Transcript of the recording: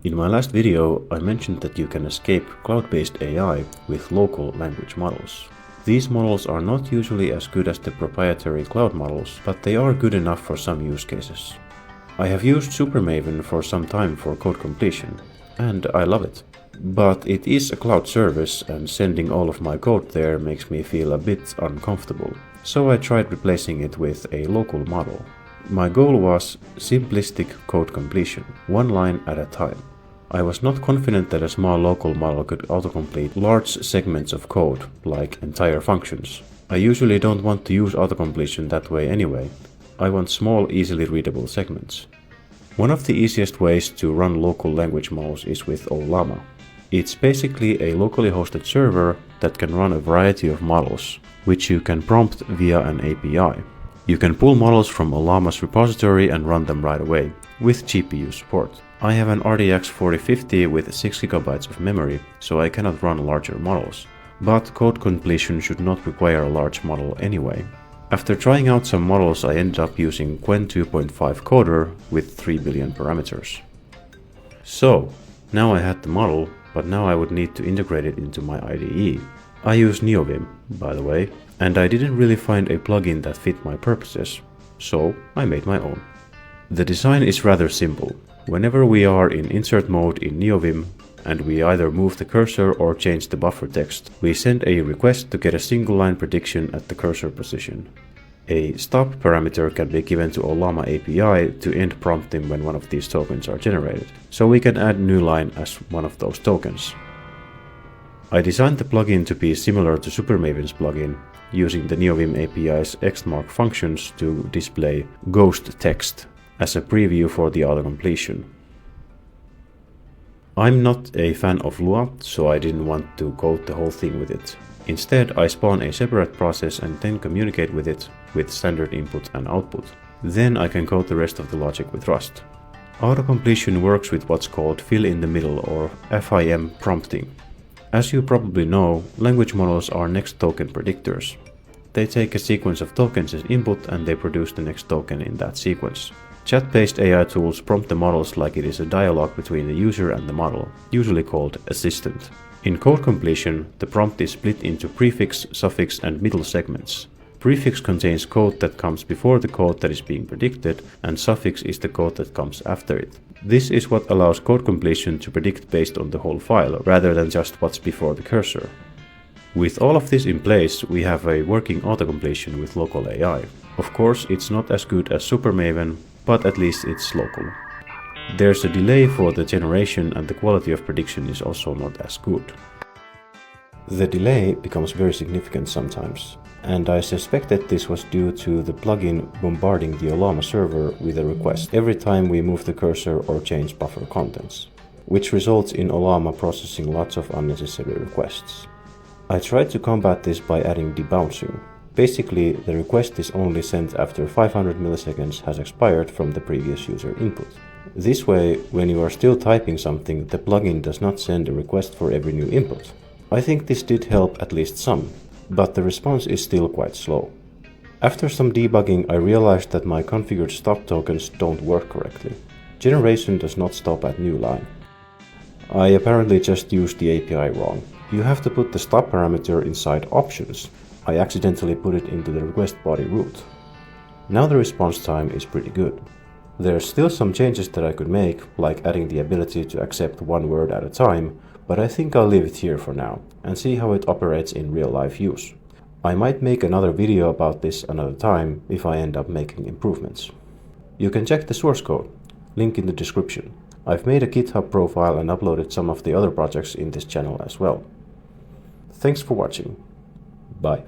In my last video, I mentioned that you can escape cloud-based AI with local language models. These models are not usually as good as the proprietary cloud models, but they are good enough for some use cases. I have used Maven for some time for code completion, and I love it. But it is a cloud service, and sending all of my code there makes me feel a bit uncomfortable. So I tried replacing it with a local model. My goal was simplistic code completion, one line at a time. I was not confident that a small local model could autocomplete large segments of code, like entire functions. I usually don't want to use autocompletion that way anyway. I want small, easily readable segments. One of the easiest ways to run local language models is with Olama. It's basically a locally hosted server that can run a variety of models, which you can prompt via an API. You can pull models from Olama's repository and run them right away, with GPU support. I have an RTX 4050 with 6 GB of memory, so I cannot run larger models. But code completion should not require a large model anyway. After trying out some models, I ended up using Qwen 2.5 Coder with 3 billion parameters. So, now I had the model, but now I would need to integrate it into my IDE. I use Neovim, by the way, and I didn't really find a plugin that fit my purposes, so I made my own. The design is rather simple. Whenever we are in insert mode in Neovim, and we either move the cursor or change the buffer text, we send a request to get a single line prediction at the cursor position. A stop parameter can be given to Olama API to end prompting when one of these tokens are generated, so we can add new line as one of those tokens. I designed the plugin to be similar to Maven's plugin, using the Neovim API's xmark functions to display ghost text as a preview for the autocompletion. I'm not a fan of Lua, so I didn't want to code the whole thing with it. Instead, I spawn a separate process and then communicate with it with standard input and output. Then I can code the rest of the logic with Rust. Autocompletion works with what's called fill in the middle or FIM prompting. As you probably know, language models are next token predictors. They take a sequence of tokens as input and they produce the next token in that sequence. Chat-based AI tools prompt the models like it is a dialogue between the user and the model, usually called assistant. In code completion, the prompt is split into prefix, suffix, and middle segments. Prefix contains code that comes before the code that is being predicted, and suffix is the code that comes after it. This is what allows code completion to predict based on the whole file, rather than just what's before the cursor. With all of this in place, we have a working autocompletion with local AI. Of course, it's not as good as Maven, but at least it's local. There's a delay for the generation and the quality of prediction is also not as good. The delay becomes very significant sometimes, and I suspect that this was due to the plugin bombarding the Olama server with a request every time we move the cursor or change buffer contents, which results in Olama processing lots of unnecessary requests. I tried to combat this by adding debouncing. Basically, the request is only sent after 500 milliseconds has expired from the previous user input. This way, when you are still typing something, the plugin does not send a request for every new input. I think this did help at least some, but the response is still quite slow. After some debugging, I realized that my configured stop tokens don't work correctly. Generation does not stop at new line. I apparently just used the API wrong. You have to put the stop parameter inside options. I accidentally put it into the request body root. Now the response time is pretty good. There are still some changes that I could make, like adding the ability to accept one word at a time, but I think I'll leave it here for now and see how it operates in real-life use. I might make another video about this another time if I end up making improvements. You can check the source code, link in the description. I've made a GitHub profile and uploaded some of the other projects in this channel as well. Thanks for watching. Bye.